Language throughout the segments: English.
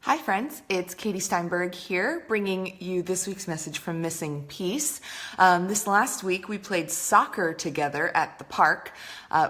Hi friends, it's Katie Steinberg here, bringing you this week's message from Missing Piece. This last week we played soccer together at the park,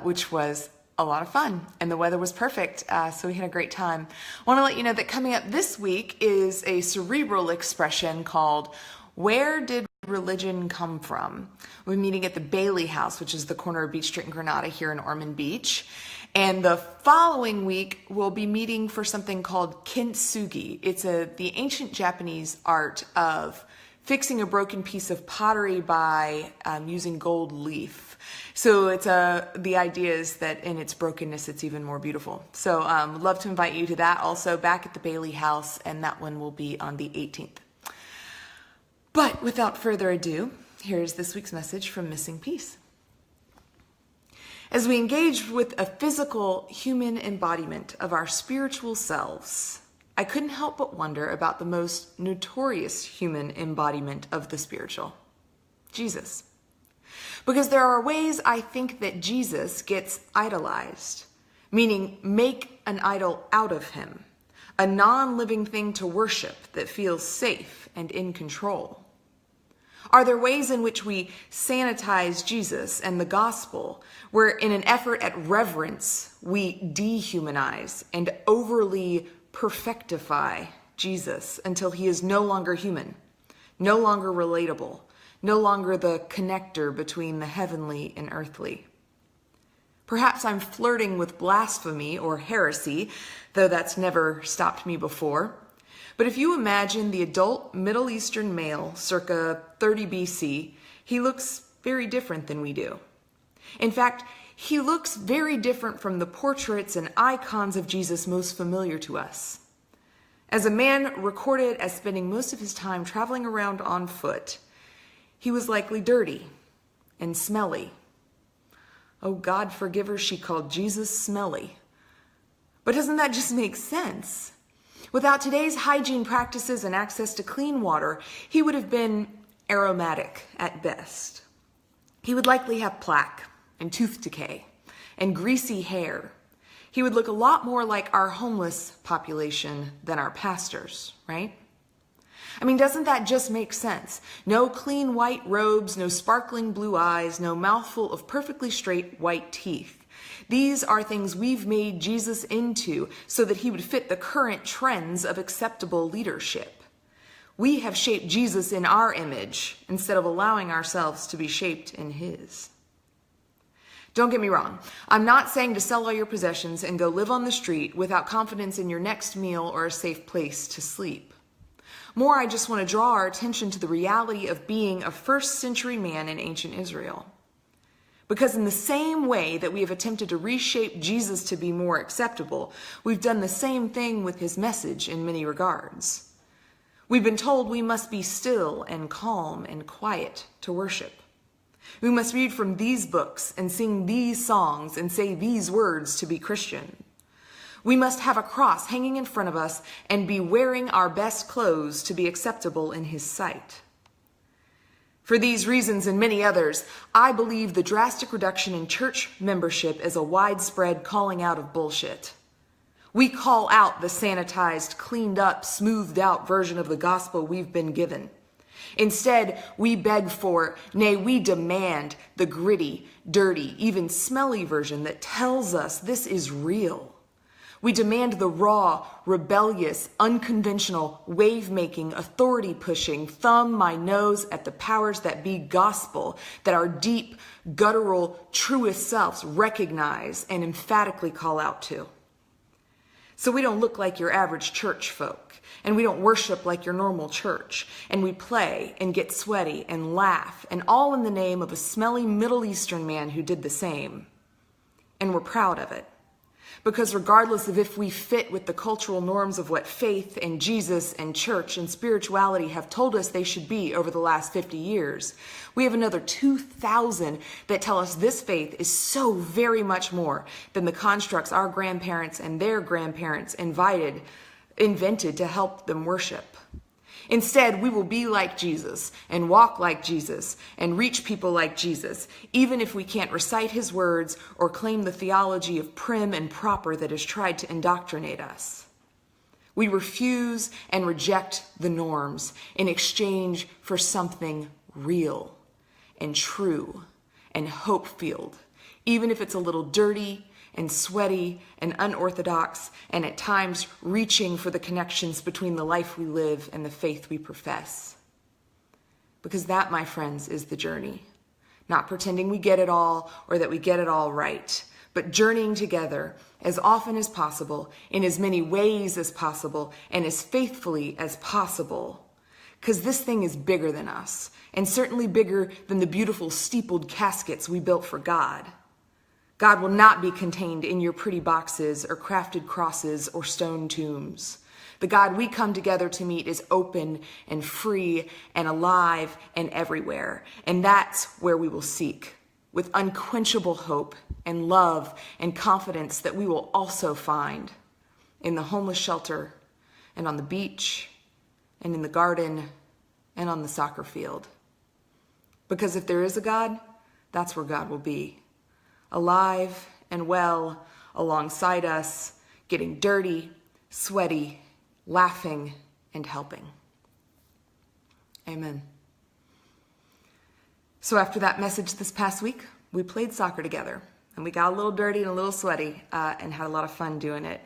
which was a lot of fun, and the weather was perfect, so we had a great time. I want to let you know that coming up this week is a cerebral expression called, "Where did religion come from?" We're meeting at the Bailey House, which is the corner of Beach Street and Granada here in Ormond Beach. And the following week, we'll be meeting for something called kintsugi. It's the ancient Japanese art of fixing a broken piece of pottery by using gold leaf. So the idea is that in its brokenness, it's even more beautiful. So would love to invite you to that also back at the Bailey House, and that one will be on the 18th. But without further ado, here's this week's message from Missing Piece. As we engage with a physical human embodiment of our spiritual selves, I couldn't help but wonder about the most notorious human embodiment of the spiritual, Jesus. Because there are ways I think that Jesus gets idolized, meaning make an idol out of him, a non-living thing to worship that feels safe and in control. Are there ways in which we sanitize Jesus and the gospel, where in an effort at reverence, we dehumanize and overly perfectify Jesus until he is no longer human, no longer relatable, no longer the connector between the heavenly and earthly? Perhaps I'm flirting with blasphemy or heresy, though that's never stopped me before. But if you imagine the adult Middle Eastern male circa 30 BC, he looks very different than we do. In fact, he looks very different from the portraits and icons of Jesus most familiar to us. As a man recorded as spending most of his time traveling around on foot, he was likely dirty and smelly. Oh, God forgive her, she called Jesus smelly. But doesn't that just make sense? Without today's hygiene practices and access to clean water, he would have been aromatic at best. He would likely have plaque and tooth decay and greasy hair. He would look a lot more like our homeless population than our pastors, right? I mean, doesn't that just make sense? No clean white robes, no sparkling blue eyes, no mouthful of perfectly straight white teeth. These are things we've made Jesus into so that he would fit the current trends of acceptable leadership. We have shaped Jesus in our image instead of allowing ourselves to be shaped in his. Don't get me wrong. I'm not saying to sell all your possessions and go live on the street without confidence in your next meal or a safe place to sleep. More, I just want to draw our attention to the reality of being a first-century man in ancient Israel. Because in the same way that we have attempted to reshape Jesus to be more acceptable, we've done the same thing with his message in many regards. We've been told we must be still and calm and quiet to worship. We must read from these books and sing these songs and say these words to be Christian. We must have a cross hanging in front of us and be wearing our best clothes to be acceptable in his sight. For these reasons and many others, I believe the drastic reduction in church membership is a widespread calling out of bullshit. We call out the sanitized, cleaned up, smoothed out version of the gospel we've been given. Instead, we beg for, nay, we demand the gritty, dirty, even smelly version that tells us this is real. We demand the raw, rebellious, unconventional, wave-making, authority-pushing, thumb my nose at the powers that be gospel that our deep, guttural, truest selves recognize and emphatically call out to. So we don't look like your average church folk, and we don't worship like your normal church, and we play and get sweaty and laugh, and all in the name of a smelly Middle Eastern man who did the same. And we're proud of it. Because regardless of if we fit with the cultural norms of what faith and Jesus and church and spirituality have told us they should be over the last 50 years, we have another 2,000 that tell us this faith is so very much more than the constructs our grandparents and their grandparents invented to help them worship. Instead, we will be like Jesus and walk like Jesus and reach people like Jesus, even if we can't recite his words or claim the theology of prim and proper that has tried to indoctrinate us. We refuse and reject the norms in exchange for something real and true and hope-filled, even if it's a little dirty and sweaty and unorthodox, and at times reaching for the connections between the life we live and the faith we profess. Because that, my friends, is the journey. Not pretending we get it all or that we get it all right, but journeying together as often as possible, in as many ways as possible, and as faithfully as possible. Because this thing is bigger than us, and certainly bigger than the beautiful steepled caskets we built for God. God will not be contained in your pretty boxes or crafted crosses or stone tombs. The God we come together to meet is open and free and alive and everywhere. And that's where we will seek, with unquenchable hope and love and confidence that we will also find in the homeless shelter and on the beach and in the garden and on the soccer field. Because if there is a God, that's where God will be. Alive and well alongside us, getting dirty, sweaty, laughing, and helping. Amen. So after that message this past week, we played soccer together, and we got a little dirty and a little sweaty and had a lot of fun doing it.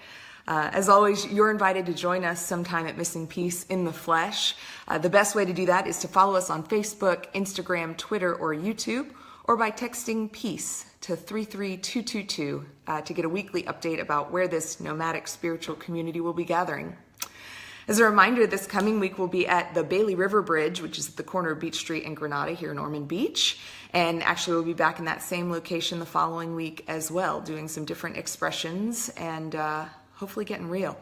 As always, you're invited to join us sometime at Missing Peace in the flesh. The best way to do that is to follow us on Facebook, Instagram, Twitter, or YouTube, or by texting PEACE to 33222 to get a weekly update about where this nomadic spiritual community will be gathering. As a reminder, this coming week we'll be at the Bailey River Bridge, which is at the corner of Beach Street and Granada here in Ormond Beach. And actually we'll be back in that same location the following week as well, doing some different expressions and hopefully getting real.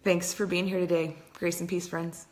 Thanks for being here today. Grace and peace, friends.